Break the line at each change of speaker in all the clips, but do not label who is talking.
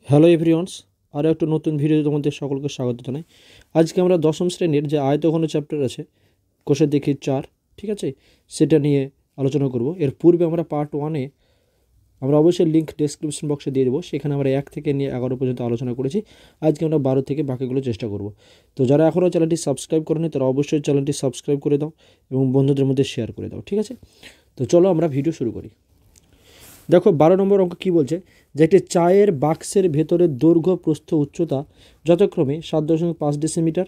Hello everyone's, আরও একটা নতুন ভিডিওতে তোমাদের সকলকে স্বাগত জানাই। আজকে আমরা দশম শ্রেণীর যে আয়তঘন চ্যাপ্টার আছে কোষে দেখি 4, ঠিক আছে, সেটা নিয়ে আলোচনা করব। এর পূর্বে আমরা পার্ট 1-এ আমরা অবশ্যই লিঙ্ক ডেসক্রিপশন বক্সে দিয়ে দেবো, সেখানে আমরা 1 থেকে নিয়ে 11 পর্যন্ত আলোচনা করেছি। আজকে আমরা 12 থেকে বাকিগুলো চেষ্টা করব। তো যারা এখনও চ্যানেলটি সাবস্ক্রাইব করেনি তারা অবশ্যই চ্যানেলটি সাবস্ক্রাইব করে দাও এবং বন্ধুদের মধ্যে শেয়ার করে দাও, ঠিক আছে। তো চলো আমরা ভিডিও শুরু করি। দেখো 12 নম্বর অঙ্ক কী বলছে, যে একটি চায়ের বাক্সের ভেতরের দৈর্ঘ্য প্রস্থ উচ্চতা যথাক্রমে 7.5 ডেসিমিটার,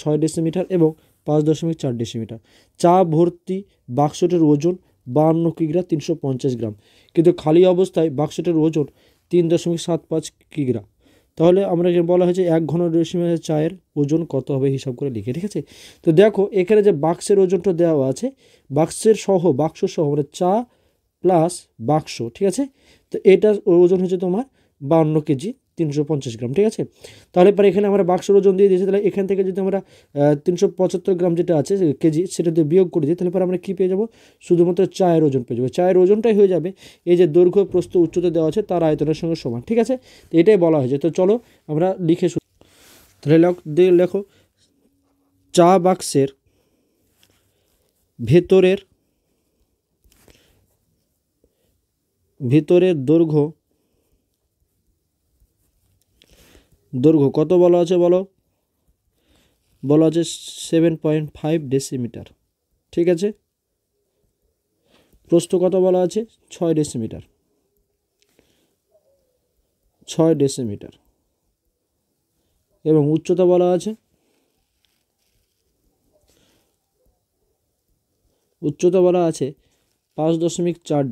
6 ডেসিমিটার এবং 5.4 ডেসিমিটার। চা ভর্তি বাক্সটির ওজন 52 কিগ্রা 350 গ্রাম, কিন্তু খালি অবস্থায় বাক্সটির ওজন 3.75 কিগ্রা। তাহলে আমরা যে বলা হয়েছে 1 ঘন ডেসিমিটার চায়ের ওজন কত হবে হিসাব করে লিখে, ঠিক আছে। তো দেখো এখানে যে বাক্সের ওজনটা দেওয়া আছে, বাক্স সহ মানে চা প্লাস বাক্স, ঠিক আছে। তো এটার ওজন হচ্ছে তোমার 52 কেজি 350 গ্রাম, ঠিক আছে। তাহলে পরে এখানে আমরা বাক্সের ওজন দিয়ে দিয়েছি, তাহলে এখান থেকে যদি আমরা 375 গ্রাম যেটা আছে কেজি সেটা দিয়ে বিয়োগ করে দিই, তাহলে পরে আমরা কী পেয়ে যাবো, শুধুমাত্র চায়ের ওজন পেয়ে যাবো। চায়ের ওজনটাই হয়ে যাবে এই যে দৈর্ঘ্য প্রস্থ উচ্চতা দেওয়া আছে তার আয়তনের সঙ্গে সমান, ঠিক আছে। তো এটাই বলা হয়েছে। তো চলো আমরা লিখে তাহলে লেখো চা বাক্সের ভিতরের দৈর্ঘ্য কত বলা আছে বলা আছে 7.5 ডেসিমিটার, ঠিক আছে। প্রস্থ কত বলা আছে 6 ডেসিমিটার এবং উচ্চতা বলা আছে 5.4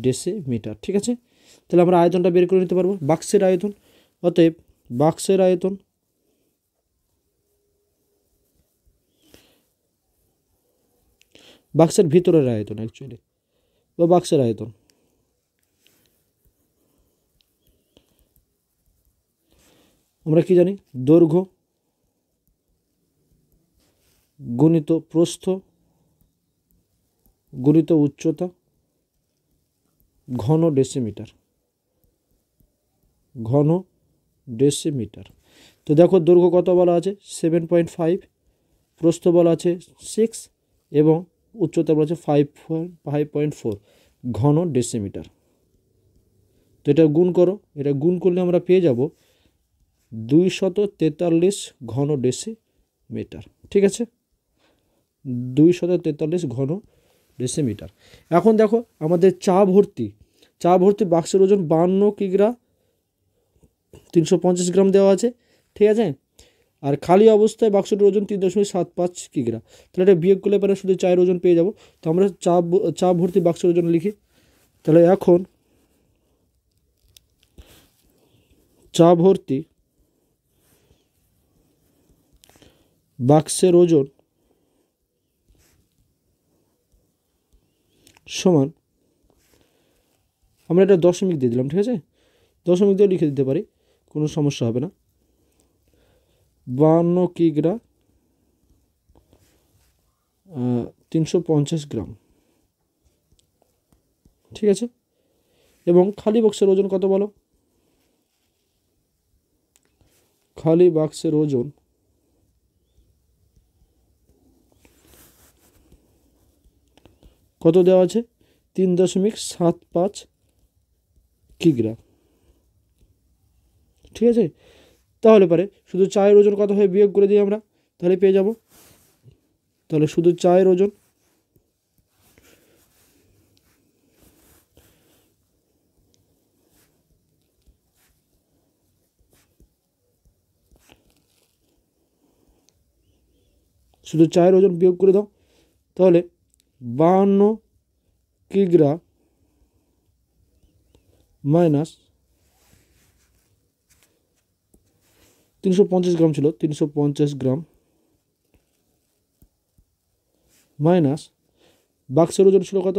ডেসিমিটার, ঠিক আছে। তাহলে আমরা আয়তনটা বের করে নিতে পারবো, বাক্সের আয়তন। অতএব বাক্সের ভিতরের আয়তন অ্যাকচুয়ালি, বা বাক্সের আয়তন আমরা কি জানি, দৈর্ঘ্য গুণিত প্রস্থ গুণিত উচ্চতা ঘন ডেসিমিটার। তো দেখো দৈর্ঘ্য কত বলা আছে 7.5, প্রস্থ বলা আছে 6 এবং উচ্চতা বলা আছে 5.4 ঘন ডেসিমিটার। তো এটা গুণ করো, এটা গুণ করলে আমরা পেয়ে যাব 243 ঘন ডেসিমিটার, ঠিক আছে। 243 ঘন ডেসিমিটার। এখন দেখো আমাদের চা ভর্তি বাক্সের ওজন 52 কিগ্রা 350 গ্রাম দেওয়া আছে, ঠিক আছে। আর খালি অবস্থায় বাক্সটির ওজন 3.75 কিগ্রা। তাহলে এটা বিয়োগ করলে পরে শুধু চায়ের ওজন পেয়ে যাব। তো আমরা চা ভর্তি বাক্সের ওজন লিখি। তাহলে এখন চা ভর্তি বাক্সের ওজন সমান, আমরা এটা দশমিক দিয়ে দিলাম, ঠিক আছে। দশমিক দিয়ে লিখে দিতে পারি, কোনো সমস্যা হবে না। 52 কিগ্রা 350 গ্রাম, ঠিক আছে। এবং খালি বাক্সের ওজন কত বলো, খালি বাক্সের ওজন কত দেওয়া আছে 3.75 কিগ্রা, ঠিক আছে। তাহলে পরে শুধু চায়ের ওজন কত হয়ে বিয়োগ করে দিই আমরা, তাহলে পেয়ে যাব। তাহলে শুধু চায়ের ওজন বিয়োগ করে দাও। তাহলে 52 কিগ্রা মাইনাস 350 গ্রাম ছিল, 350 গ্রাম মাইনাস বাক্সের ওজন ছিল কত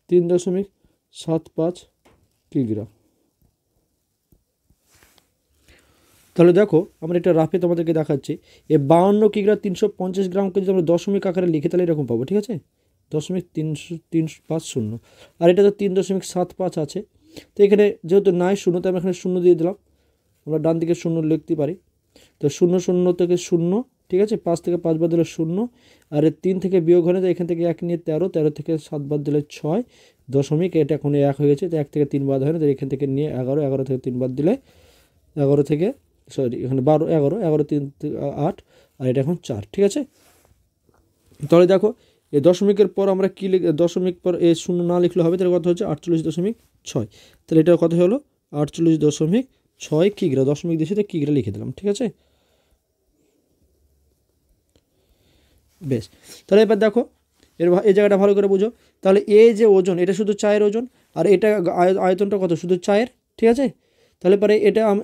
3.75 কিগ্রা। তাহলে দেখো আমরা এটা রাফে তোমাদেরকে দেখাচ্ছি, এই 52 কিগ্রা 350 গ্রামকে যদি আমরা দশমিক আকারে লিখি তাহলে এরকম পাবো, ঠিক আছে। 0.350, আর এটা তো 3.75 আছে, তো এখানে যেহেতু নাই শূন্য, তো আমি এখানে শূন্য দিয়ে দিলাম, আমরা ডান দিকে শূন্য লিখতে পারি। তো শূন্য শূন্য থেকে শূন্য, ঠিক আছে, 5 থেকে 5 বাদ দিলে শূন্য, আর 3 থেকে বিয়োগ হলে তো এখান থেকে 1 নিয়ে 13, 13 থেকে 7 বাদ দিলে 6 দশমিক, এটা এখন 1 হয়ে গেছে। তো 1 থেকে 3 বাদ হয় না, তো এখান থেকে নিয়ে 11, 11 থেকে 3 বাদ দিলে 11 থেকে সরি এখানে 12, 11, 11 3 8, আর এটা এখন 4, ঠিক আছে। তাহলে দেখো এই দশমিকের পর আমরা কী দশমিক পর এই শূন্য না লিখলে হবে, তাহলে কত হচ্ছে 48.6। তাহলে এটা কত হলো 48.6 কিগ্রা, দশমিক দিয়ে সাথে কিগ্রা লিখে দিলাম, ঠিক আছে। বেশ, তাহলে এবার দেখো এই জায়গাটা ভালো করে বুঝো। তাহলে এই যে ওজন, এটা শুধু চায়ের ওজন, আর এটা আয়তনটা কত, শুধু চায়ের, ঠিক আছে। তাহলে পরে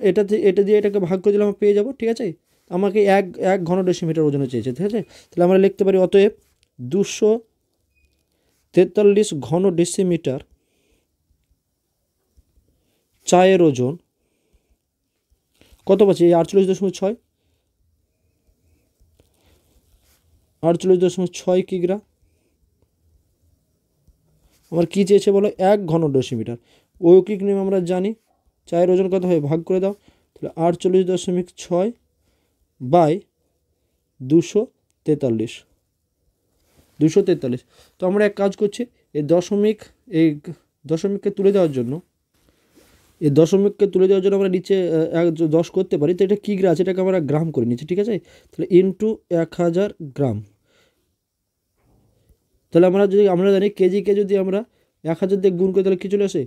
এটা দিয়ে এটাকে ভাগ করে দিলে আমরা পেয়ে যাবো, ঠিক আছে। আমাকে এক ঘন ডেসিমিটার ওজনে চেয়েছে, ঠিক আছে। তাহলে আমরা লিখতে পারি অতএব 243 ঘন ডেসিমিটার চায়ের ওজন কত পাচ্ছি, এই 48.6, 48.6 কিগ্রা। আমার কী চেয়েছে বলো, 1 ঘন ডেসিমিটার। ঐকিক নিয়ম আমরা জানি, চায়ের ওজন কত হয়, ভাগ করে দাও। তাহলে 48.6 বাই 243, 243। তো আমরা এক কাজ করছি, এই দশমিককে তুলে দেওয়ার জন্য আমরা নিচে 10 করতে পারি। তো এটা কিগ্রা আছে, এটাকে আমরা গ্রাম করে নিচ্ছি, ঠিক আছে। তাহলে ইন্টু 1000 গ্রাম। তাহলে আমরা জানি কেজিকে যদি আমরা 1000 দিয়ে গুণ করি তাহলে কী চলে আসে,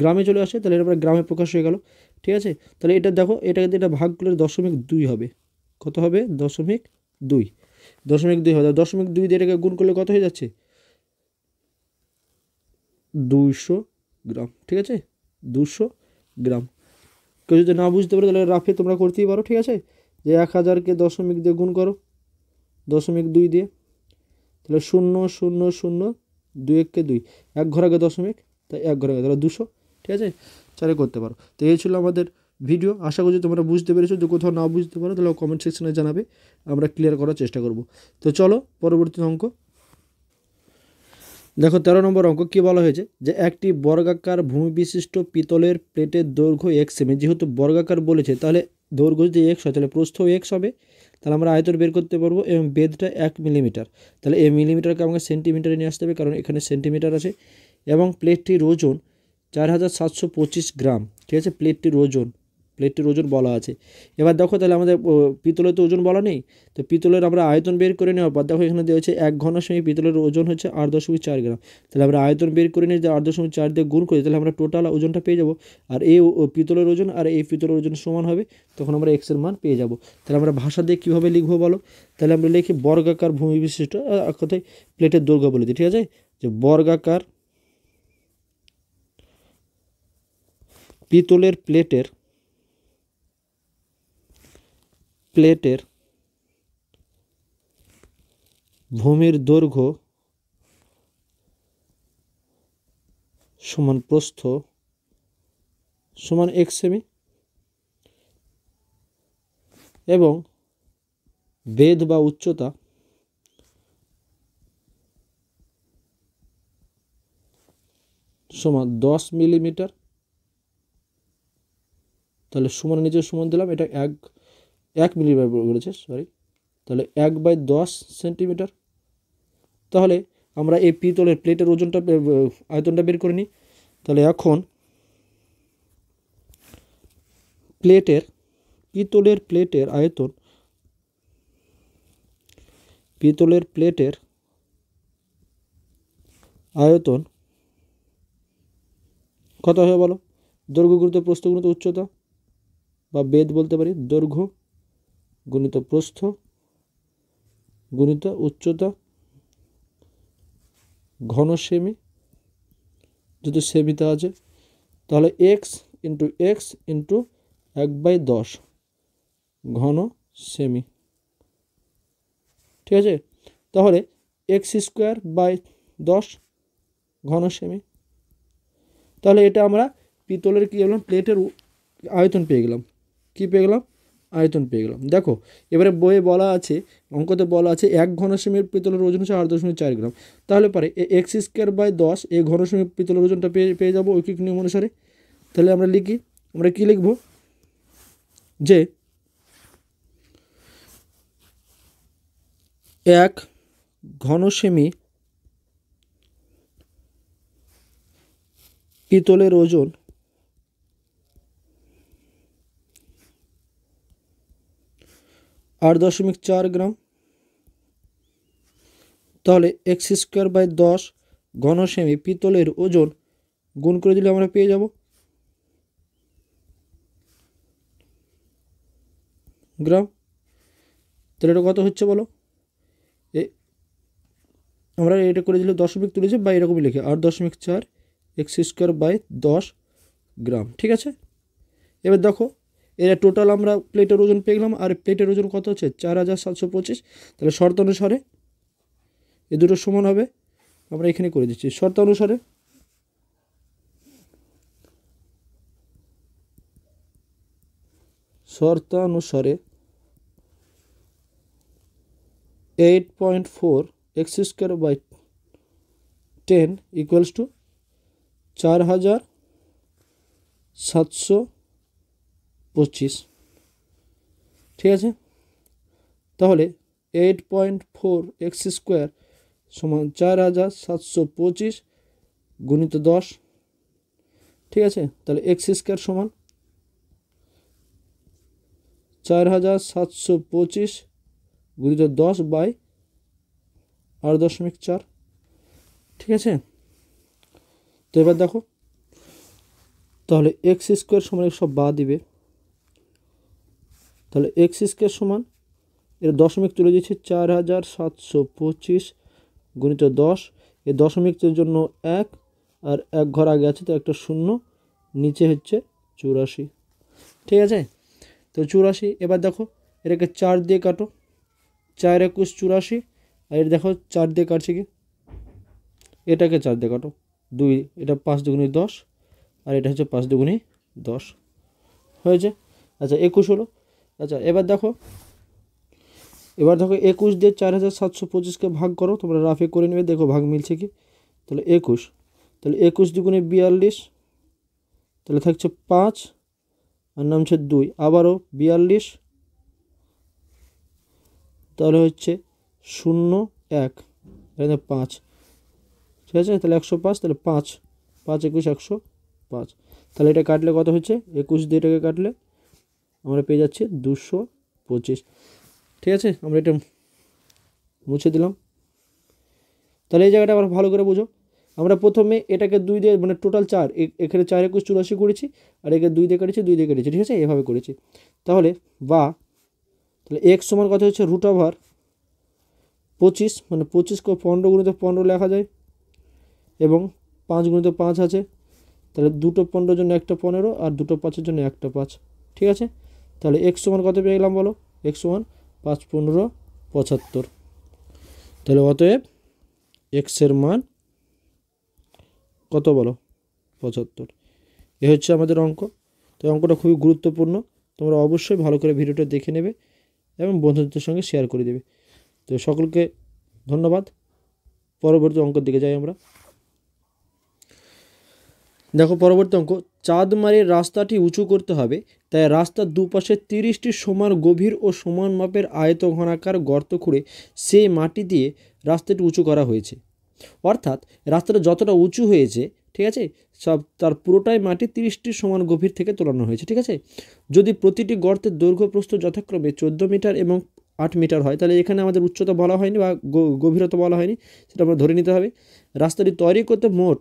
গ্রামে চলে আসে। তাহলে এটা গ্রামে প্রকাশ হয়ে গেল, ঠিক আছে। তাহলে এটা দেখো, এটা ভাগ করলে 0.2 হবে, কত হবে 0.2, 0.2 হবে। 0.2 দিয়ে এটাকে গুণ করলে কত হয়ে যাচ্ছে, 200 গ্রাম, ঠিক আছে, 200 গ্রাম। কেউ যদি না বুঝতে পারো তাহলে রাফে তোমরা করতেই পারো, ঠিক আছে। যে 1000কে 0.2 দিয়ে গুণ করো 0.2 দিয়ে, তাহলে 0 0 0 2 1 2, 1 ঘর আগে দশমিক, তাই 1 ঘর আগে, তাহলে 200, ঠিক আছে। চারে করতে পারো। তো এই ছিল আমাদের ভিডিও, আশা করছি তোমরা বুঝতে পেরেছো। যদি কোথাও না বুঝতে পারো তাহলে কমেন্ট সেকশনে জানাবে, আমরা ক্লিয়ার করার চেষ্টা করব। তো চলো পরবর্তী অঙ্ক দেখো। 13 নম্বর অঙ্ক কী বলা হয়েছে, যে একটি বর্গাকার ভূমি বিশিষ্ট পিতলের প্লেটের দৈর্ঘ্য x সেমি। যেহেতু বর্গাকার বলেছে, তাহলে দৈর্ঘ্য যদি x হয় তাহলে প্রস্থ x হবে। তাহলে আমরা আয়তন বের করতে পারবো, এবং বেধটা 1 মিলিমিটার। তাহলে এই মিলিমিটারকে আমাকে সেন্টিমিটারে নিয়ে আসতে হবে, কারণ এখানে সেন্টিমিটার আছে। এবং প্লেটটির ওজন 4725 গ্রাম, ঠিক আছে। প্লেটটির ওজন বলা আছে। এবার দেখো, তাহলে আমাদের পিতলের তো ওজন বলা নেই, তো পিতলের আমরা আয়তন বের করে নেওয়ার পর দেখো এখানে দেওয়া হচ্ছে 1 ঘন সেমি পিতলের ওজন হচ্ছে 8.4 গ্রাম। তাহলে আমরা আয়তন বের করে নিয়ে যদি 8.4 দিয়ে গুণ করি তাহলে আমরা টোটাল ওজনটা পেয়ে যাবো। আর এই পিতলের ওজন আর এই পিতলের ওজন সমান হবে, তখন আমরা এক্সের মান পেয়ে যাব। তাহলে আমরা ভাষা দিয়ে কীভাবে লিখবো বলো, তাহলে আমরা লিখি বর্গাকার ভূমি বিশিষ্ট, কথায় প্লেটের দৈর্ঘ্য বলে দিই, ঠিক আছে। যে বর্গাকার পিতলের প্লেটের ভূমির দৈর্ঘ্য সমান প্রস্থ সমান x সেমি, এবং বেধ বা উচ্চতা সমান 10 মিলিমিটার। তাহলে সমান নিচে সমান দিলাম, এটা 1 মিলিমিটার বলেছে, সরি। তাহলে 1/10 সেন্টিমিটার। তাহলে আমরা এই পিতলের প্লেটের ওজনটা আয়তনটা বের করে নিই। তাহলে এখন পিতলের প্লেটের আয়তন কত হবে বলো, দৈর্ঘ্য গুণিত প্রস্থ গুণিত উচ্চতা, বা বেধ বলতে পারি, দৈর্ঘ্য গুণিত প্রস্থ গুণিত উচ্চতা ঘন সেমি, যেহেতু সেমিতে আছে। তাহলে x ইন্টু 1/10 ঘন সেমি, ঠিক আছে। তাহলে x²/10 ঘন সেমি। তাহলে এটা আমরা পিতলের কী বললাম, প্লেটের আয়তন পেয়ে গেলাম। কী পেয়ে গেলাম, আয়তন পেয়ে গেলাম। দেখো এবারে বইয়ে বলা আছে, অঙ্কতে বলা আছে 1 ঘনসেমির পিতলের ওজন হচ্ছে 8.4 গ্রাম। তাহলে পারে এক্স স্কোয়ার বাই 10 এই ঘনসেমির পিতলের ওজনটা পেয়ে যাবো ঐকিক নিয়ম অনুসারে। তাহলে আমরা লিখি, আমরা কি লিখব যে 1 ঘনসেমি পিতলের ওজন 8.4 গ্রাম। তাহলে এক্স স্কোয়ার বাই 10 ঘনসেমি পিতলের ওজন গুণ করে দিলে আমরা পেয়ে যাব গ্রাম। তাহলে এটা কত হচ্ছে বলো, আমরা এটা করে দিলে দশমিক তুলেছি বা এরকমই লিখে 8.4 এক্স স্কোয়ার বাই 10 গ্রাম। ঠিক আছে, এবার দেখো এটা টোটাল আমরা প্লেটের ওজন পেয়ে গেলাম, আর প্লেটের ওজন কত হচ্ছে 4725। তাহলে শর্ত অনুসারে এ দুটো সমান হবে, আমরা এখানে করে দিচ্ছি শর্তানুসারে। শর্তানুসারে 8.4 x square by 10 equals to 4725। ঠিক আছে, তাহলে 8.4 এক্স স্কোয়ার সমান 4725 গুণিত 10। ঠিক আছে, তাহলে এক্স স্কোয়ার সমান 4725 গুণিত 10 বাই 8.4। ঠিক আছে, তো এবার দেখো তাহলে এক্স স্কোয়ার সমান সব বাদ দিবে, তাহলে এক্স স্কোয়ার সমান এর দশমিক তুলে দিচ্ছি 4725 গুণিত 10, এই দশমিকের জন্য 1 আর 1 ঘর আগে আছে তো একটা শূন্য, নিচে হচ্ছে 84। ঠিক আছে, তো 84। এবার দেখো এটাকে 4 দিয়ে কাটো, 4 একুশ 84, আর এটা দেখো 4 দিয়ে কাটছে কি, এটাকে 4 দিয়ে কাটো 2, এটা 5 দুগুণে 10, আর এটা হচ্ছে 5 দুগুণে 10 হয়েছে। আচ্ছা 21 হলো। আচ্ছা এবার দেখো 21 দিয়ে 4725কে ভাগ করো, তোমরা রাফে করে নেবে, দেখো ভাগ মিলছে কি। তাহলে 21, তাহলে 21 দুগুণে 42, তাহলে থাকছে 5 আর নামছে 2, আবারও 42, তাহলে হচ্ছে 0 1 এখানে 5। ঠিক আছে, তাহলে 105, তাহলে 5 5 21 105। তাহলে এটা কাটলে কত হচ্ছে, 21 দিয়ে এটাকে কাটলে আমরা পেয়ে যাচ্ছি 225। ঠিক আছে, আমরা এটা মুছে দিলাম। তাহলে এই জায়গাটা আবার ভালো করে বুঝো, আমরা প্রথমে এটাকে 2 দিয়ে মানে টোটাল 4, এখানে 4 21 84 করেছি, আর একে 2 দিয়ে কেটেছি 2 দিয়ে কেটেছি। ঠিক আছে, এভাবে করেছি। তাহলে তাহলে এক্স সমান কত হচ্ছে √25, মানে 25কে 15 গুণিত 15 লেখা যায়, এবং 5 গুণিত 5 আছে, তাহলে দুটো 15 জন্য একটা 15, আর দুটো 5-এর জন্য একটা 5। ঠিক আছে, তাহলে এক্স সমান কত পেয়ে গেলাম বলো, এক্স সমান 5 15 75। তাহলে অতএব এক্সের মান কত বলো, 75। এ হচ্ছে আমাদের অঙ্ক। তো অঙ্কটা খুবই গুরুত্বপূর্ণ, তোমরা অবশ্যই ভালো করে ভিডিওটা দেখে নেবে এবং বন্ধুদের সঙ্গে শেয়ার করে দেবে। তো সকলকে ধন্যবাদ। পরবর্তী অঙ্কের দিকে যাই আমরা। দেখো পরবর্তী অঙ্ক, চাঁদমারির রাস্তাটি উঁচু করতে হবে, তাই রাস্তার দুপাশে 30টি সমান গভীর ও সমান মাপের আয়তঘনাকার গর্ত খুঁড়ে সেই মাটি দিয়ে রাস্তাটি উঁচু করা হয়েছে। অর্থাৎ রাস্তাটা যতটা উঁচু হয়েছে, ঠিক আছে, সব তার পুরোটাই মাটি 30টি সমান গভীর থেকে তোলানো হয়েছে। ঠিক আছে, যদি প্রতিটি গর্তের দৈর্ঘ্য প্রস্থ যথাক্রমে 14 মিটার এবং 8 মিটার হয়, তাহলে এখানে আমাদের উচ্চতা বলা হয়নি বা গভীরতা বলা হয়নি, সেটা আমরা ধরে নিতে হবে। রাস্তাটি তৈরি করতে মোট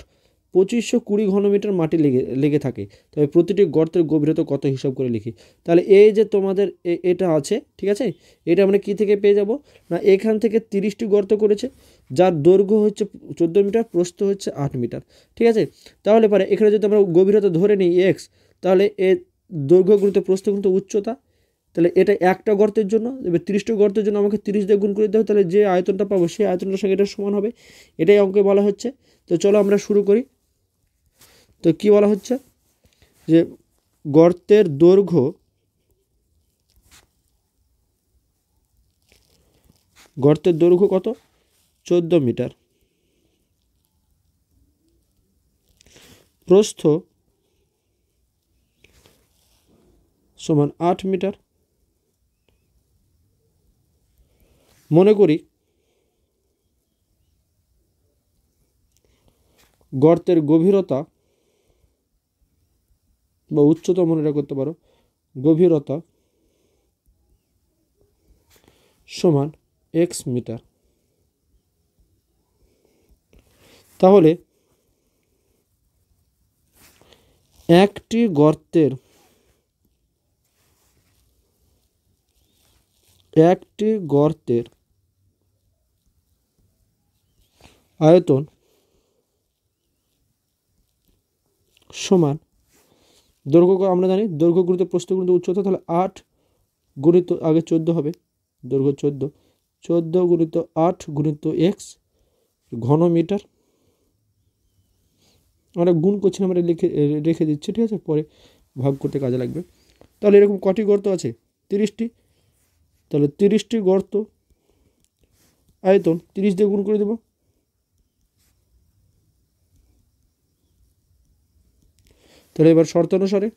2520 ঘনমিটার মাটি লেগে থাকে, তবে প্রতিটি গর্তের গভীরতা কত হিসাব করে লিখি। তাহলে এই যে তোমাদের এটা আছে, ঠিক আছে, এটা আমরা কি থেকে পেয়ে যাব না, এখান থেকে 30টি গর্ত করেছে, যার দৈর্ঘ্য হচ্ছে 14 মিটার, প্রস্থ হচ্ছে 8 মিটার। ঠিক আছে, তাহলে পরে এখানে যদি আমরা গভীরতা ধরে নিই এক্স, তাহলে এর দৈর্ঘ্য গুণিত প্রস্থ গুণিত উচ্চতা, তাহলে এটা একটা গর্তের জন্য, এবার 30টি গর্তের জন্য আমাকে 30 দিয়ে গুণ করে দিতে হবে, তাহলে যে আয়তনটা পাবো সেই আয়তনটার সঙ্গে এটা সমান হবে। এটাই অঙ্কে বলা হচ্ছে। তো চলো আমরা শুরু করি। তো কি বলা হচ্ছে যে গর্তের দৈর্ঘ্য গর্তের দৈর্ঘ্য কত? 14 মিটার। প্রস্থ সমান 8 মিটার। মনে করি গর্তের গভীরতা বা উচ্চতা মনে করতে পারো, গভীরতা সমান x মিটার। তাহলে একটি গর্তের আয়তন সমান দৈর্ঘ্য, আমরা জানি দৈর্ঘ্য গুণিত প্রস্থ গুণিত উচ্চতা, তাহলে 8 গুণিত আগে 14 হবে, দৈর্ঘ্য 14 গুণিত 8 গুণিত x ঘন মিটার। আমরা গুণ করছি না, আমরা রেখে দিচ্ছি, ঠিক আছে, পরে ভাগ করতে কাজে লাগবে। তাহলে এরকম কটি গর্ত আছে? 30টি। তাহলে 30টি গর্ত আয়তন 30 দিয়ে গুণ করে দেব। তাহলে এবার শর্তানুসারে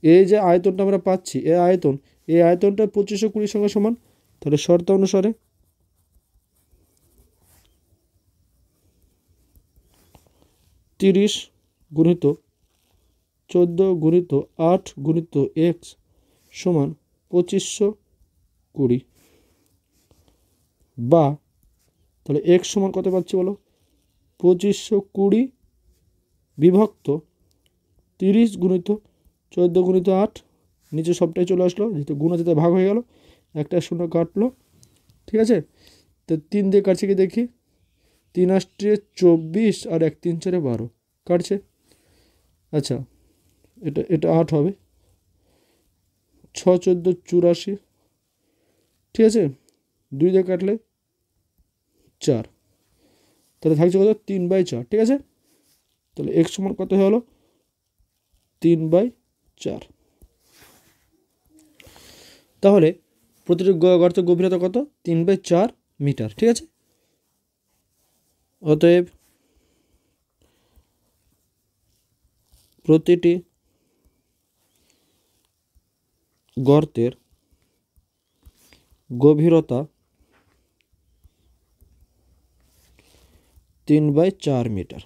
এই যে আয়তনটা আমরা পাচ্ছি, এই আয়তনটা 2520 সঙ্গে সমান। তাহলে শর্ত অনুসারে 30 গুণিত 14 গুণিত 8 গুণিত x সমান 2520, বা তাহলে x সমান কত পাচ্ছি বলো? 2520 বিভক্ত 30 গুণিত 14 গুণিত 8, নিচে সবটাই চলে আসলো, যেহেতু গুণ আছে তাই ভাগ হয়ে গেল, একটা শূন্য কাটলো, ঠিক আছে। তো 3 দিয়ে কাটছে কি দেখি, 3 আসছে 24 আর 1 3 4 12 কাটছে। আচ্ছা, এটা 8 হবে, 6 14 84, ঠিক আছে, 2 দিয়ে কাটলে 4, তাহলে থাকছে কত? 3/4, ঠিক আছে। তাহলে x সমান কত হলো? 3/4। তাহলে প্রতিটি গর্তের গভীরতা কত? 3/4 মিটার, ঠিক আছে। অতএব প্রতিটি গর্তের গভীরতা 3/4 মিটার।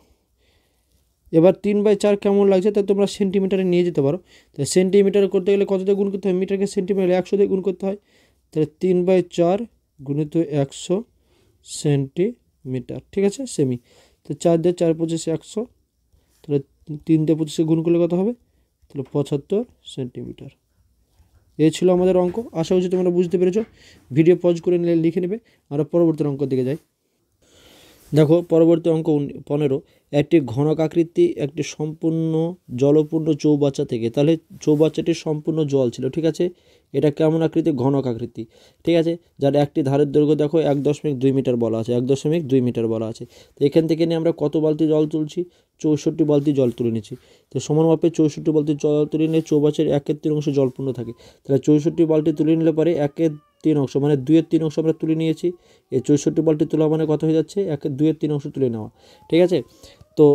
এবার 3/4 কেমন লাগছে তা তোমরা সেন্টিমিটারে নিয়ে যেতে পারো। তাহলে সেন্টিমিটার করতে গেলে কত দিয়ে গুণ করতে হয়? মিটারকে সেন্টিমিটার 100 দিয়ে গুণ করতে হয়। তাহলে 3/4 গুণিত 100 সেন্টিমিটার, ঠিক আছে, সেমি। তো 4 দিয়ে 4 25 100, তাহলে 3 দিয়ে 25 গুণ করলে কত হবে? তাহলে 75 সেন্টিমিটার। এই ছিল আমাদের অঙ্ক। আশা করছি তোমরা বুঝতে পেরেছো। ভিডিও পজ করে নিলে লিখে নেবে। আমরা পরবর্তী অঙ্ক দিকে যাই। দেখো পরবর্তী অঙ্ক 15, একটি ঘনকাকৃতি একটি সম্পূর্ণ জলপূর্ণ চৌবাচ্চা থেকে, তাহলে চৌবাচ্চাটি সম্পূর্ণ জল ছিল, ঠিক আছে। এটা কেমন আকৃতি? ঘনকাকৃতি, ঠিক আছে, যার একটি ধারের দৈর্ঘ্য দেখো 1.2 মিটার বলা আছে, 1.2 মিটার বলা আছে। তো এখান থেকে নিয়ে আমরা কত বালতি জল তুলছি? 64 বালতি জল তুলে নিচ্ছি। তো সমান মাপে 64 বালতি জল তুলে নিলে চৌবাচ্চার 1/3 অংশ জলপূর্ণ থাকে। তাহলে 64 বালতি তুলে নিলে পরে 1/3 অংশ মানে 2/3 অংশ আমরা তুলে নিয়েছি। এই 64 বালতি তোলা মানে কত হয়ে যাচ্ছে? 2/3 অংশ তুলে নেওয়া, ঠিক আছে। তো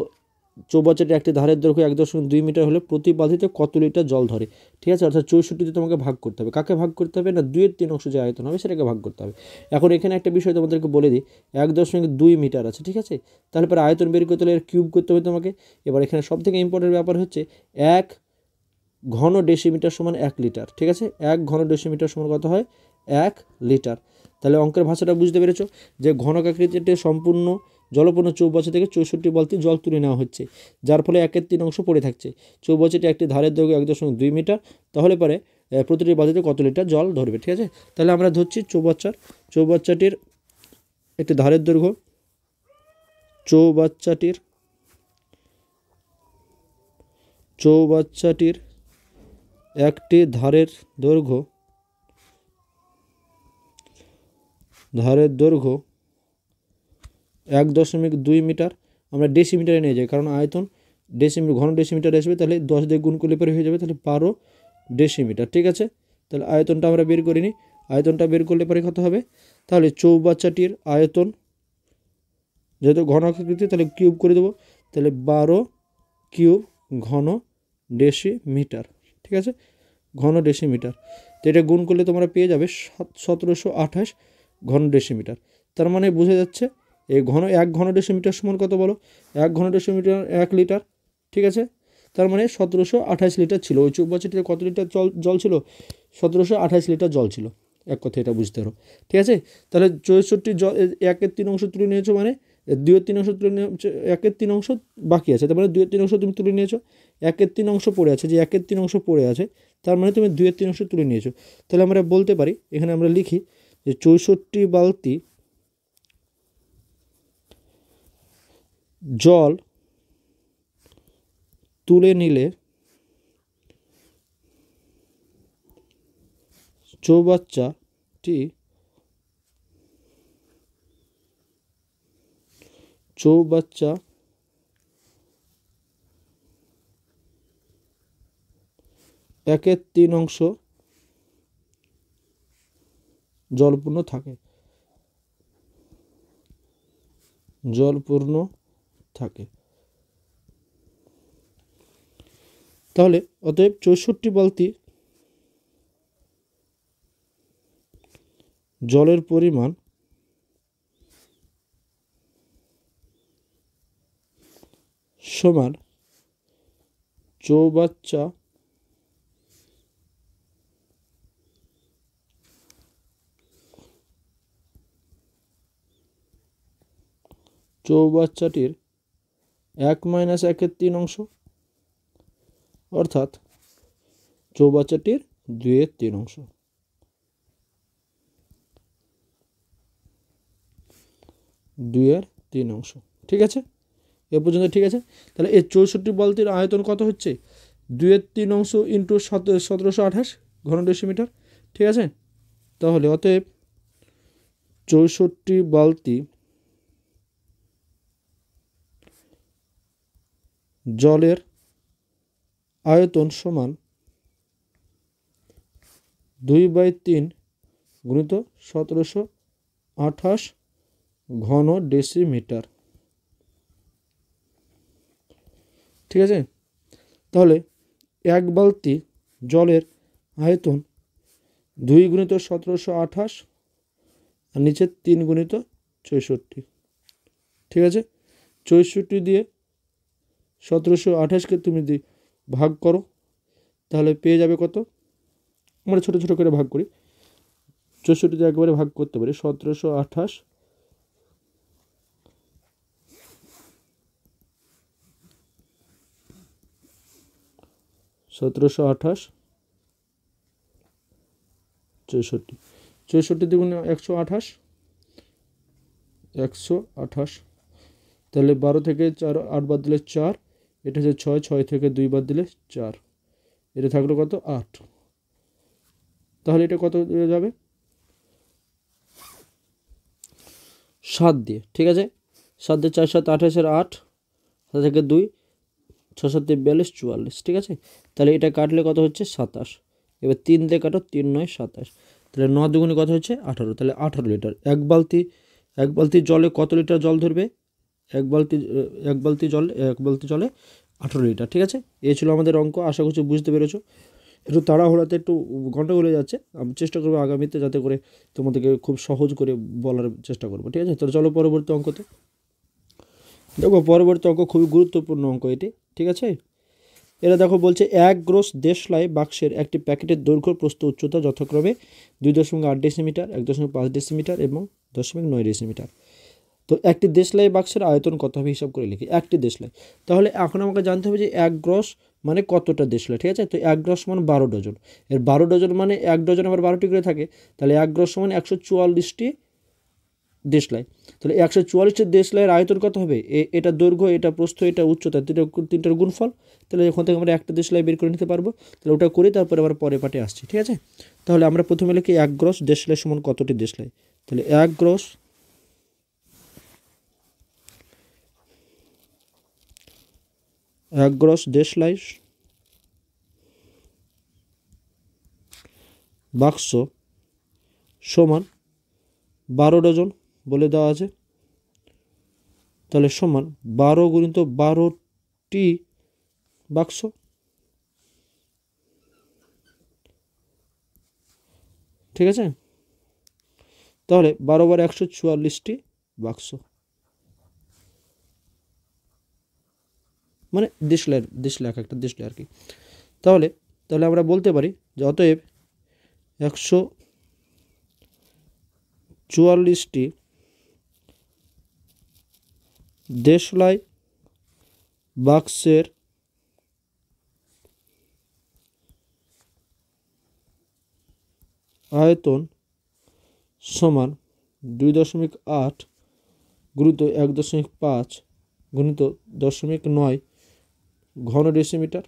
চৌবাচ্চাটি একটি ধারের দৈর্ঘ্য 1.2 মিটার হলে প্রতি বালতিতে কত লিটার জল ধরে, ঠিক আছে। অর্থাৎ 64তে তোমাকে ভাগ করতে হবে। কাকে ভাগ করতে হবে? না 2/3 অংশ যে আয়তন হবে সেটাকে ভাগ করতে হবে। এখন এখানে একটা বিষয় তোমাদেরকে বলে দিই, 1.2 মিটার আছে, ঠিক আছে। তাহলে পরে আয়তন বের করতে হলে এর কিউব করতে হবে তোমাকে। এবার এখানে সবথেকে ইম্পর্টেন্ট ব্যাপার হচ্ছে 1 ঘন ডেসিমিটার সমান 1 লিটার, ঠিক আছে। 1 ঘন ডেসিমিটার সমান কত হয়? 1 লিটার। তাহলে অঙ্কের ভাষাটা বুঝতে পেরেছো যে ঘনকাকৃতিতে সম্পূর্ণ জলপূর্ণ চৌবাচ্চা থেকে 64 বালতি জল তুলে নেওয়া হচ্ছে, যার ফলে 1/3 অংশ পড়ে থাকছে। চৌবাচ্চাটি একটি ধারের দৈর্ঘ্য 1.2 মিটার, তাহলে পরে প্রতিটি বালতিতে কত লিটার জল ধরবে, ঠিক আছে। তাহলে আমরা ধরছি চৌবাচ্চাটির একটি ধারের দৈর্ঘ্য, চৌবাচ্চাটির একটি ধারের দৈর্ঘ্য 1.2 মিটার। আমরা ডেসিমিটারে নিয়ে যাই, কারণ আয়তন ঘন ডেসিমিটারে আসবে, তাহলে 10 দিয়ে গুণ করলে পরে হয়ে যাবে, তাহলে 12 ডেসিমিটার, ঠিক আছে। তাহলে আয়তনটা আমরা বের করিনি, আয়তনটা বের করলে পরে কত হবে? তাহলে চৌবাচ্চাটির আয়তন, যেহেতু ঘন আকৃতি তাহলে কিউব করে দেবো, তাহলে 12 কিউব ঘন ডেসিমিটার। ঠিক আছে, ঘন ডেসিমিটার। তো এটা গুণ করলে তোমরা পেয়ে যাবে 1728 ঘন ডেসিমিটার। তার মানে বোঝা যাচ্ছে এই এক ঘন ডেসিমিটার সমান কত বলো? 1 ঘন ডেসিমিটার 1 লিটার। ঠিক আছে, তার মানে 1728 লিটার ছিল। ওই চৌবাচ্চাটিতে কত লিটার জল ছিল? 1728 লিটার জল ছিল। এক কথা এটা বুঝতে পারো। ঠিক আছে, তাহলে 64 জল 1/3 অংশ তুলে নিয়েছো, মানে 2/3 অংশ তুলে নিয়ে 1/3 অংশ বাকি আছে, তার মানে 2/3 অংশ তুমি তুলে নিয়েছো। 1/3 অংশ পড়ে আছে, যে 1/3 অংশ পড়ে আছে তার মানে তুমি 2/3 অংশ তুলে নিয়েছো। তাহলে আমরা বলতে পারি, এখানে আমরা লিখি যে 64 বালতি জল তুলে নিলে চৌবাচ্চাটি একের 3 অংশ জলপূর্ণ থাকে। তাহলে অতএব 64 বালতি জলের পরিমাণ সমান চৌবাচ্চাটির 1 - 1/3 অংশ, অর্থাৎ চৌবাচ্চাটির 2/3 অংশ। ঠিক আছে, এ পর্যন্ত ঠিক আছে। তাহলে এই 64 বালতির আয়তন কত হচ্ছে? 2/3 অংশ ইন্টু 1728 ঘন ডেসিমিটার। ঠিক আছে, তাহলে অতএব 64 বালতি জলের আয়তন সমান 2/3 গুণিত 1728 ঘন ডেসিমিটার। ঠিক আছে, তাহলে 1 বালতি জলের আয়তন 2 গুণিত 1728 আর নিচে 3 গুণিত 64। ঠিক আছে, 64 দিয়ে 1728কে তুমি ভাগ করো, তাহলে পেয়ে যাবে কত? আমরা ছোটো ছোটো করে ভাগ করি, 64 দিয়ে একবারে ভাগ করতে পারি। 1728 64, 64 দ্বিগুণ 128, তাহলে 12 থেকে 8 বাদ দিলে 4, এটা হচ্ছে 6 থেকে 2 বাদ দিলে 4, এটা থাকলো কত? 8। তাহলে এটা কত যাবে? 7 দিয়ে। ঠিক আছে, 7 দিয়ে 4 7 28 আর 8 থেকে 2 6 7 42 44। ঠিক আছে, তাহলে এটা কাটলে কত হচ্ছে? 27। এবার 3 দিয়ে কাটো, 3 9 27, তাহলে 9 দুগুণে কত হচ্ছে? 18, তাহলে 18 লিটার। এক বালতি জলে কত লিটার জল ধরবে? এক বালতি জলে 18 লিটার। ঠিক আছে, এই ছিল আমাদের অঙ্ক। আশা করছি বুঝতে পেরেছো। একটু তাড়াহুড়াতে একটু গন্ডগোল হয়ে যাচ্ছে, আমি চেষ্টা করবো আগামীতে যাতে করে তোমাদেরকে খুব সহজ করে বলার চেষ্টা করবো। ঠিক আছে, তো চলো পরবর্তী অঙ্কতে। দেখো পরবর্তী অঙ্ক খুবই গুরুত্বপূর্ণ অঙ্ক এটি। ঠিক আছে, এরা দেখো বলছে 1 গ্রস দেশলাই বাক্সের একটি প্যাকেটের দৈর্ঘ্য প্রস্থ উচ্চতা যথাক্রমে 2.8 ডেসিমিটার, 1.5 ডেসিমিটার এবং 0.9 ডেসিমিটার। তো একটি দেশলাই বাক্সের আয়তন কত হবে হিসাব করে লিখি। একটি দেশলাই, তাহলে এখন আমাকে জানতে হবে যে 1 গ্রস মানে কতটা দেশলাই। ঠিক আছে, তো 1 গ্রস মানে 12 ডজন। এর 12 ডজন মানে 1 ডজন আবার 12টি করে থাকে, তাহলে 1 গ্রস সমান 144টি দেশলাই। তাহলে 144টি দেশলাইয়ের আয়তন কত হবে? এটা দৈর্ঘ্য, এটা প্রস্থ, এটা উচ্চতা, তিনটার গুণফল। তাহলে এখান থেকে আমরা একটা দেশলাই বের করে নিতে পারবো। তাহলে ওটা করি, তারপরে আবার পরে পাটে আসছি। ঠিক আছে, তাহলে আমরা প্রথমে লিখি 1 গ্রস দেশলাই সমান কতটি দেশলাই। তাহলে 1 গ্রস দেশলাই বাক্স সমান 12 ডজন বলে দেওয়া আছে, তাহলে সমান 12 গুণিত 12টি বাক্স, ঠিক আছে। তাহলে 12 বার 144টি বাক্স, মানে দেশলাই একটা দেশলাই আর কি। তাহলে আমরা বলতে পারি যে অতএব 144টি দেশলাই বাক্সের আয়তন সমান 2.8 গুণিত 1.5 গুণিত 0.9 ঘন ডেসিমিটার।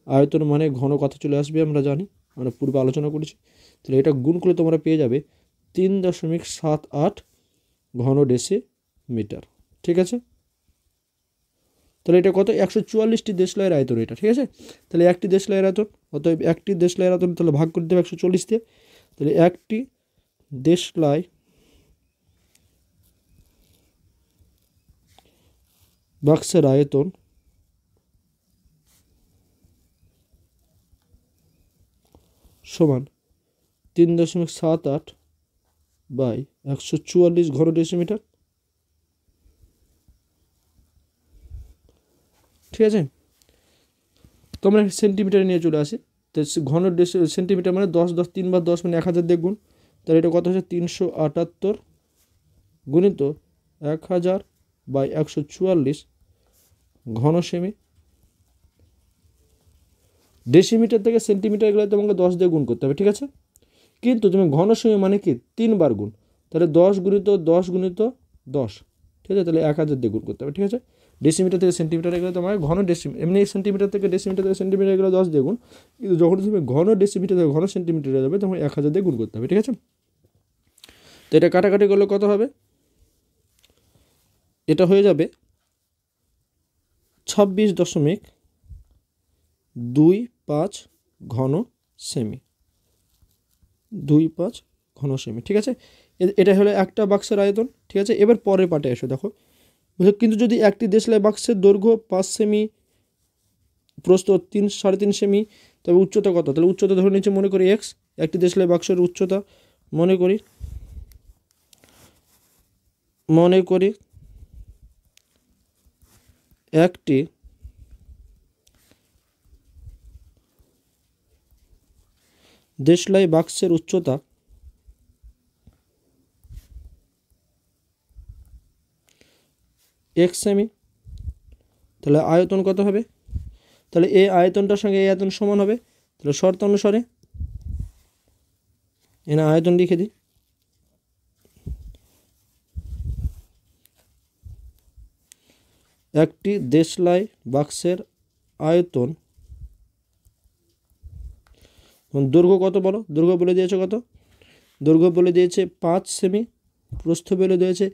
আয়তন মানে ঘন কথা চলে আসবে, আমরা জানি, আমরা পূর্বে আলোচনা করেছি। তাহলে এটা গুণ করলে তোমরা পেয়ে যাবে 3.78 ঘন ডেসিমিটার, ঠিক আছে। তাহলে এটা কত? 144টি দেশলাইয়ের আয়তন এটা, ঠিক আছে। তাহলে একটি দেশলাইয়ের আয়তন, অতএব একটি দেশলাইয়ের আয়তন তাহলে ভাগ করে দেবে 140 দিয়ে। তাহলে একটি দেশলাই বাক্সের আয়তন সমান 3.78 বাই 144 ঘন ডেসিমিটার, ঠিক আছে। তোমরা সেন্টিমিটারে নিয়ে চলে আসি। তো ঘন সেন্টিমিটার মানে 10 10 3 বার 10 মানে 1000 দিয়ে গুণ। তাহলে এটা কত হচ্ছে? 378 গুণিত 1000 বাই 144 ঘন সেমি। ডেসিমিটার থেকে সেন্টিমিটার গেলে তোমাকে 10 দিয়ে গুণ করতে হবে, ঠিক আছে। কিন্তু তুমি ঘন সেমি মানে কি 3 বার গুণ, তাহলে 10 গুণিত 10 গুণিত 10, ঠিক আছে। তাহলে 1000 দিয়ে গুণ করতে হবে, ঠিক আছে। ডেসিমিটার থেকে সেন্টিমিটারে গেলে তোমার ঘন এমনি সেন্টিমিটার থেকে সেন্টিমিটার গেলে 10 দিয়ে গুণ, কিন্তু যখন তুমি ঘন ডেসিমিটার থেকে ঘন সেন্টিমিটারে যাবে তখন 1000 দিয়ে গুণ করতে হবে, ঠিক আছে। তো এটা কাটাকাটি করলে কত হবে? এটা হয়ে যাবে 26.25 ঘন সেমি, 25 ঘন সেমি, ঠিক আছে। এটা হলো একটা বাক্সের আয়তন, ঠিক আছে। এবার পরের পাটে এসো, দেখো। কিন্তু যদি একটি দেশলাই বাক্সের দৈর্ঘ্য 5 সেমি, প্রস্থ 3.5 সেমি, তবে উচ্চতা কত? তাহলে উচ্চতা ধরে নিচ্ছে মনে করি এক্স। একটি দেশলাই বাক্সের উচ্চতা মনে করি একটি দেশলাই বাক্সের উচ্চতা এক্স সেমি, তাহলে আয়তন কত হবে? তাহলে এই আয়তনটার সঙ্গে এই আয়তন সমান হবে। তাহলে শর্ত অনুসারে এখানে আয়তন লিখে দিই। একটি দেশলাই বাক্সের আয়তন, দৈর্ঘ্য কত বলো? দৈর্ঘ্য বলে দিয়েছে কত? দৈর্ঘ্য বলে দিয়েছে 5 সেমি, প্রস্থ বলে দিয়েছে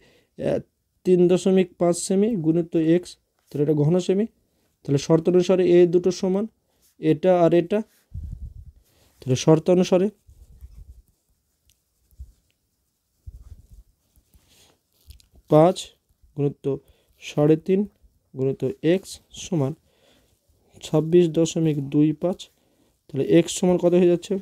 3.5 সেমি গুণিত এক্স, তাহলে এটা ঘন সেমি। তাহলে শর্ত অনুসারে এই দুটো সমান, এটা আর এটা। তাহলে শর্ত অনুসারে 5 গুণিত 3.5 গুণিত এক্স সমান 26.25। তাহলে এক্স সমান কত হয়ে যাচ্ছে?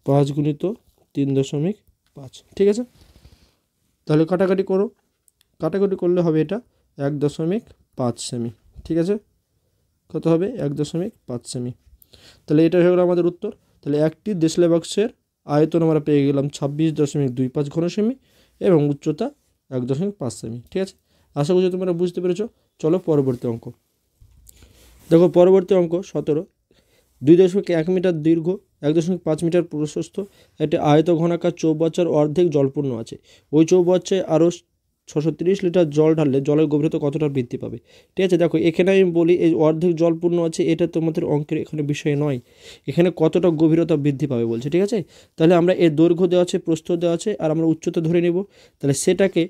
5 গুণিত 3.5, ঠিক আছে। তাহলে কাটাকাটি করো, কাটাকাটি করলে হবে এটা 1.5 সেমি, ঠিক আছে। কত হবে? 1.5 সেমি। তাহলে এটা হয়ে গেল আমাদের উত্তর। তাহলে একটি দেশলাই বাক্সের আয়তন আমরা পেয়ে গেলাম 26.25 ঘন সেমি এবং উচ্চতা 1.5 সেমি, ঠিক আছে। আশা করছি তোমরা বুঝতে পেরেছো। চলো পরবর্তী অঙ্ক দেখো। পরবর্তী অঙ্ক 17। 2.1 মিটার দীর্ঘ, 1.5 মিটার প্রশস্ত একটি আয়ত ঘনাকার চৌবাচ্চার অর্ধেক জলপূর্ণ আছে। ওই চৌবাচ্চায় আরও 630 লিটার জল ঢাললে জলের গভীরতা কতটা বৃদ্ধি পাবে। ঠিক আছে, দেখো এখানে আমি বলি এই অর্ধেক জল পূর্ণ আছে, এটা তোমাদের অঙ্কের এখানে বিষয় নয়, এখানে কতটা গভীরতা বৃদ্ধি পাবে বলছে। ঠিক আছে, তাহলে আমরা এর দৈর্ঘ্য দেওয়া আছে, প্রস্থ দেওয়া আছে, আর আমরা উচ্চতা ধরে নেব। তাহলে সেটাকে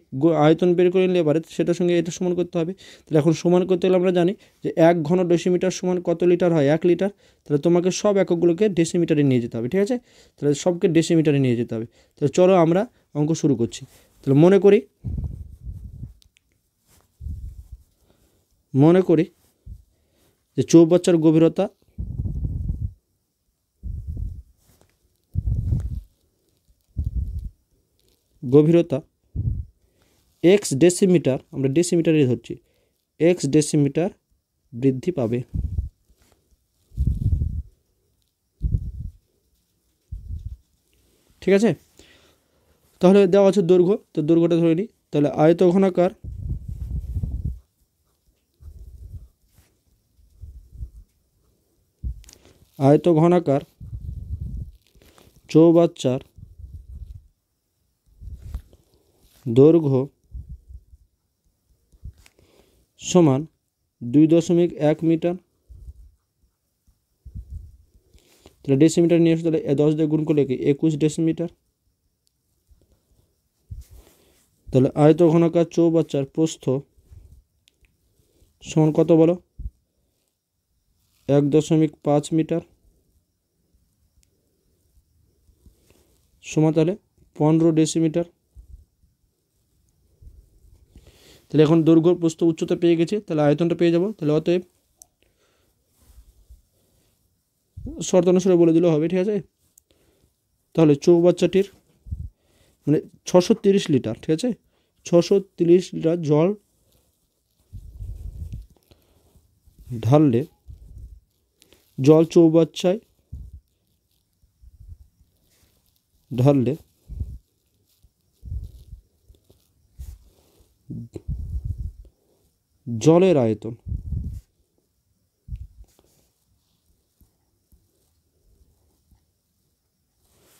আয়তন বের করে নিলে এবারে সেটার সঙ্গে এটা সমান করতে হবে। তাহলে এখন সমান করতে গেলে আমরা জানি যে 1 ঘন ডেসিমিটার সমান কত লিটার হয়, 1 লিটার। তাহলে তোমাকে সব এককগুলোকে ডেসিমিটারে নিয়ে যেতে হবে। ঠিক আছে, তাহলে সবকে ডেসিমিটারে নিয়ে যেতে হবে। তাহলে চলো আমরা অঙ্ক শুরু করছি। তাহলে মনে করি যে চৌবাচ্চার গভীরতা এক্স ডেসিমিটার, আমরা ডেসিমিটারে ধরছি, এক্স ডেসিমিটার বৃদ্ধি পাবে। ঠিক আছে, তাহলে দেওয়া আছে দৈর্ঘ্য, তো দৈর্ঘ্যটা ধরে নিই। তাহলে আয়তঘনাকার চৌবাচ্চার দৈর্ঘ্য সমান 2.1 মিটার। তাহলে ডেসিমিটার নিয়ে আসো, তাহলে 10 দিয়ে গুণ করলে কি 21 ডেসিমিটার। তাহলে আয়তঘনাকার চৌবাচ্চার প্রস্থ সমান কত বলো, 1.5 মিটার, সমান তাহলে 15 ডেসিমিটার। তাহলে এখন দৈর্ঘ্য, প্রস্থ, উচ্চতা পেয়ে গেছে, তাহলে আয়তনটা পেয়ে যাব। তাহলে অতএব শর্ত অনুসারে বলে দিলেও হবে। ঠিক আছে, তাহলে চৌবাচ্চাটির মানে 630 লিটার, ঠিক আছে, 630 লিটার জল ঢাললে চৌবাচ্চায় ঢাললে জলের আয়তন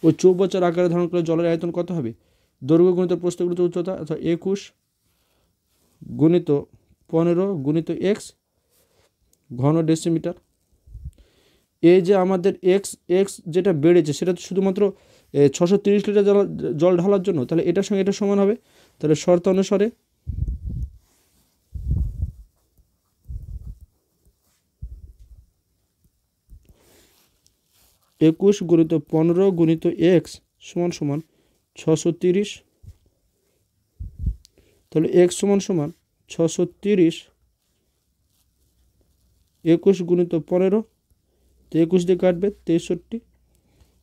ওই চৌবাচ্চার আকারে ধারণ করে জলের আয়তন কত হবে, দৈর্ঘ্য গুণিত প্রস্থ গুণিত উচ্চতা, অর্থাৎ 21 গুণিত 15 গুণিত এক্স ঘন ডেসিমিটার। এই যে আমাদের এক্স যেটা বেড়েছে সেটা তো শুধুমাত্র 630 লিটার জল ঢালার জন্য, তাহলে এটার সঙ্গে এটা সমান হবে। তাহলে শর্ত অনুসারে 21 গুণিত 15 গুণিত এক্স সমান সমান 630। তাহলে এক্স সমান 630, 21 গুণিত 15, তো 21 দিয়ে কাটবে 63,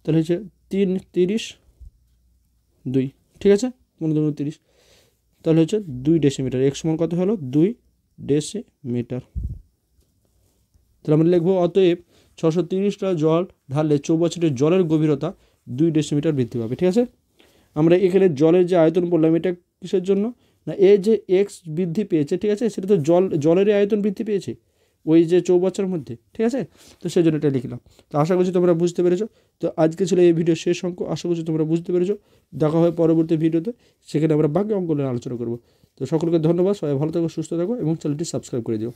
তাহলে হচ্ছে 3 30 2। ঠিক আছে, 15 30, তাহলে হচ্ছে 2 ডেসিমিটার। এক্স সমান কত হলো, 2 ডেসিমিটার। তাহলে আমরা লিখবো অতএব 630টা জল ঢাললে চৌবাচ্চাটির জলের গভীরতা 2 ডেসিমিটার বৃদ্ধি পাবে। ঠিক আছে, আমরা এখানে জলের যে আয়তন বললাম এটা কিসের জন্য, না এই যে এক্স বৃদ্ধি পেয়েছে, ঠিক আছে, সেটা তো জলেরই আয়তন বৃদ্ধি পেয়েছে ওই যে চৌবাচ্চার মধ্যে। ঠিক আছে, তো সেই জন্য এটা লিখলাম। তো আশা করছি তোমরা বুঝতে পেরেছো। তো আজকে ছিল এই ভিডিও শেষ অঙ্ক, আশা করছি তোমরা বুঝতে পেরেছো। দেখা হয় পরবর্তী ভিডিওতে, সেখানে আমরা বাকি অঙ্ক নিয়ে আলোচনা করবো। তো সকলকে ধন্যবাদ, সবাই ভালো থাকো, সুস্থ থাকো এবং চ্যানেলটি সাবস্ক্রাইব করে দিও।